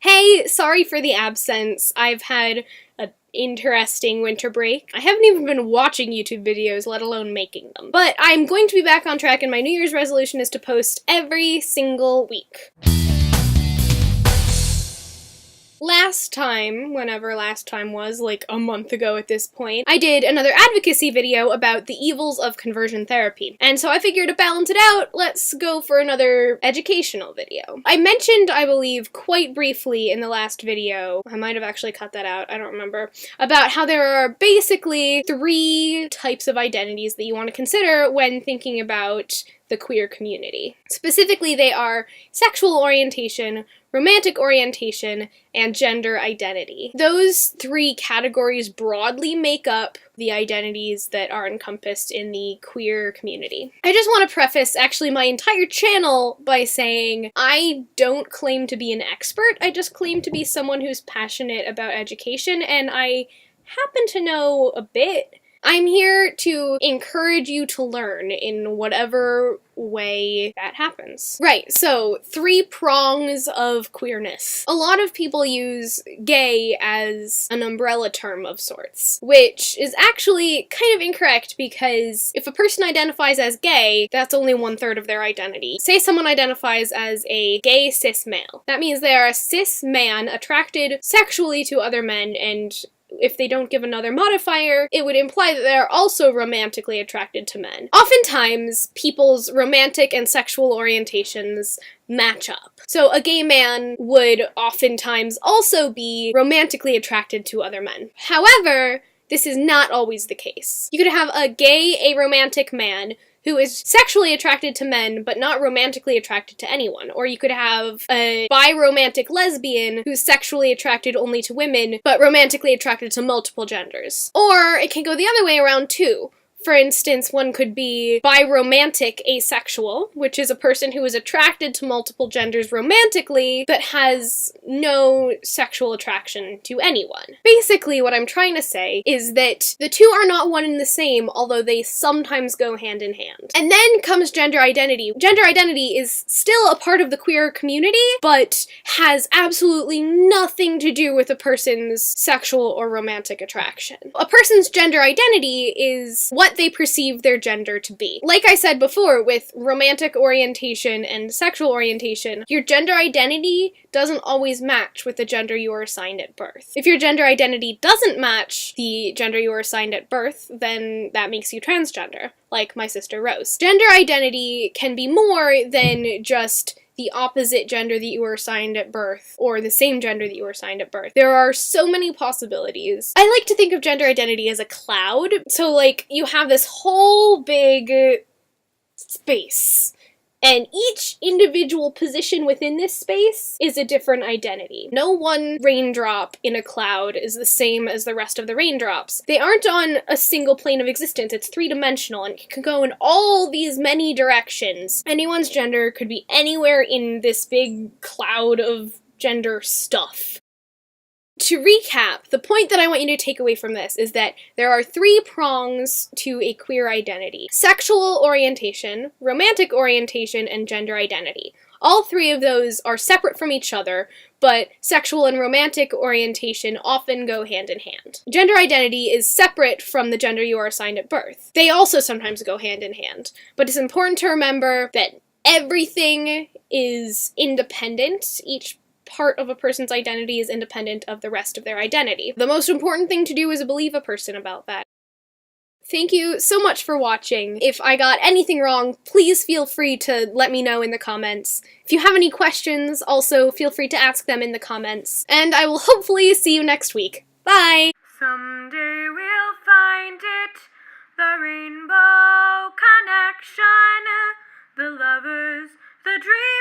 Hey, sorry for the absence. I've had an interesting winter break. I haven't even been watching YouTube videos, let alone making them. But I'm going to be back on track, and my New Year's resolution is to post every single week. Last time, whenever last time was, like a month ago at this point, I did another advocacy video about the evils of conversion therapy. And so I figured to balance it out, let's go for another educational video. I mentioned, I believe, quite briefly in the last video, I might have actually cut that out, I don't remember, about how there are basically 3 types of identities that you want to consider when thinking about the queer community. Specifically, they are sexual orientation, romantic orientation, and gender identity. Those 3 categories broadly make up the identities that are encompassed in the queer community. I just want to preface actually my entire channel by saying I don't claim to be an expert, I just claim to be someone who's passionate about education, and I happen to know a bit. I'm here to encourage you to learn in whatever way that happens. Right, so 3 prongs of queerness. A lot of people use gay as an umbrella term of sorts, which is actually kind of incorrect because if a person identifies as gay, that's only 1/3 of their identity. Say someone identifies as a gay cis male. That means they are a cis man attracted sexually to other men, and if they don't give another modifier, it would imply that they're also romantically attracted to men. Oftentimes, people's romantic and sexual orientations match up. So a gay man would oftentimes also be romantically attracted to other men. However, this is not always the case. You could have a gay aromantic man who is sexually attracted to men but not romantically attracted to anyone. Or you could have a bi-romantic lesbian who's sexually attracted only to women but romantically attracted to multiple genders. Or it can go the other way around too. For instance, one could be bi-romantic asexual, which is a person who is attracted to multiple genders romantically, but has no sexual attraction to anyone. Basically, what I'm trying to say is that the 2 are not one and the same, although they sometimes go hand in hand. And then comes gender identity. Gender identity is still a part of the queer community, but has absolutely nothing to do with a person's sexual or romantic attraction. A person's gender identity is what they perceive their gender to be. Like I said before, with romantic orientation and sexual orientation, your gender identity doesn't always match with the gender you were assigned at birth. If your gender identity doesn't match the gender you were assigned at birth, then that makes you transgender, like my sister Rose. Gender identity can be more than just the opposite gender that you were assigned at birth, or the same gender that you were assigned at birth. There are so many possibilities. I like to think of gender identity as a cloud. So, like, you have this whole big space, and each individual position within this space is a different identity. No one raindrop in a cloud is the same as the rest of the raindrops. They aren't on a single plane of existence, it's 3-dimensional, and it can go in all these many directions. Anyone's gender could be anywhere in this big cloud of gender stuff. To recap, the point that I want you to take away from this is that there are 3 prongs to a queer identity: sexual orientation, romantic orientation, and gender identity. All 3 of those are separate from each other, but sexual and romantic orientation often go hand in hand. Gender identity is separate from the gender you are assigned at birth. They also sometimes go hand in hand, but it's important to remember that everything is independent. Each part of a person's identity is independent of the rest of their identity. The most important thing to do is believe a person about that. Thank you so much for watching. If I got anything wrong, please feel free to let me know in the comments. If you have any questions, also feel free to ask them in the comments. And I will hopefully see you next week. Bye! Someday we'll find it, the rainbow connection, the lovers, the dream.